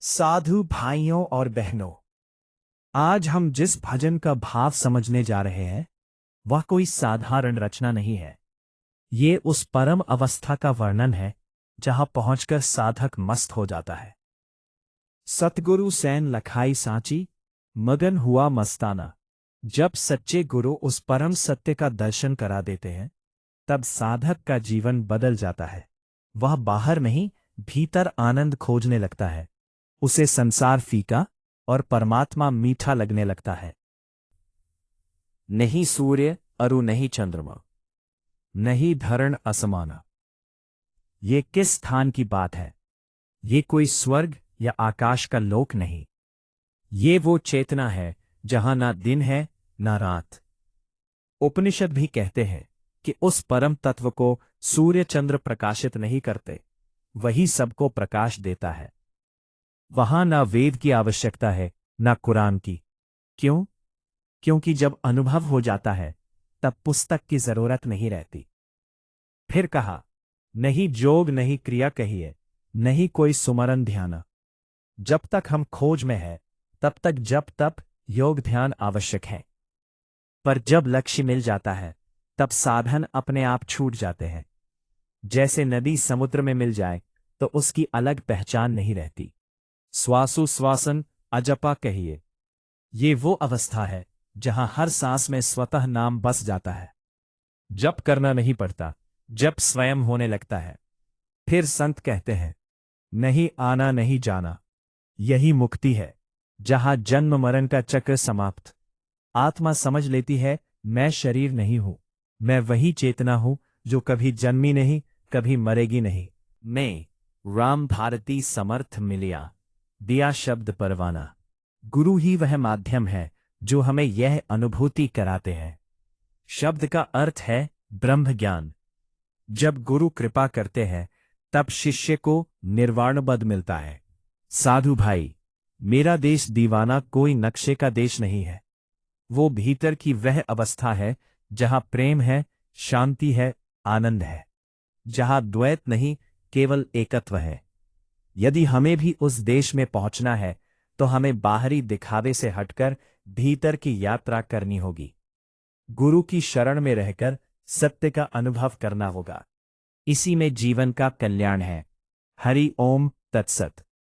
साधु भाइयों और बहनों, आज हम जिस भजन का भाव समझने जा रहे हैं वह कोई साधारण रचना नहीं है। ये उस परम अवस्था का वर्णन है जहां पहुंचकर साधक मस्त हो जाता है। सतगुरु सैन लखाई सांची, मगन हुआ मस्ताना। जब सच्चे गुरु उस परम सत्य का दर्शन करा देते हैं तब साधक का जीवन बदल जाता है। वह बाहर नहीं, भीतर आनंद खोजने लगता है। उसे संसार फीका और परमात्मा मीठा लगने लगता है। नहीं सूर्य अरु नहीं चंद्रमा, नहीं धरण असमाना। ये किस स्थान की बात है? ये कोई स्वर्ग या आकाश का लोक नहीं। ये वो चेतना है जहां ना दिन है ना रात। उपनिषद भी कहते हैं कि उस परम तत्व को सूर्य चंद्र प्रकाशित नहीं करते, वही सबको प्रकाश देता है। वहां ना वेद की आवश्यकता है ना कुरान की। क्यों? क्योंकि जब अनुभव हो जाता है तब पुस्तक की जरूरत नहीं रहती। फिर कहा, नहीं जोग नहीं क्रिया कहिए, नहीं कोई सुमरन ध्यान। जब तक हम खोज में है तब तक जप तप योग ध्यान आवश्यक है। पर जब लक्ष्य मिल जाता है तब साधन अपने आप छूट जाते हैं। जैसे नदी समुद्र में मिल जाए तो उसकी अलग पहचान नहीं रहती। श्वासु श्वासन अजपा कहिए। ये वो अवस्था है जहां हर सांस में स्वतः नाम बस जाता है। जप करना नहीं पड़ता, जप स्वयं होने लगता है। फिर संत कहते हैं, नहीं आना नहीं जाना, यही मुक्ति है जहां जन्म मरण का चक्र समाप्त। आत्मा समझ लेती है, मैं शरीर नहीं हूं, मैं वही चेतना हूं जो कभी जन्मी नहीं, कभी मरेगी नहीं। मैं राम भारती समर्थ मिलिया, दिया शब्द परवाना। गुरु ही वह माध्यम है जो हमें यह अनुभूति कराते हैं। शब्द का अर्थ है ब्रह्म ज्ञान। जब गुरु कृपा करते हैं तब शिष्य को निर्वाणपद मिलता है। साधु भाई, मेरा देश दीवाना कोई नक्शे का देश नहीं है। वो भीतर की वह अवस्था है जहां प्रेम है, शांति है, आनंद है, जहां द्वैत नहीं केवल एकत्व है। यदि हमें भी उस देश में पहुंचना है तो हमें बाहरी दिखावे से हटकर भीतर की यात्रा करनी होगी। गुरु की शरण में रहकर सत्य का अनुभव करना होगा। इसी में जीवन का कल्याण है। हरि ओम तत्सत।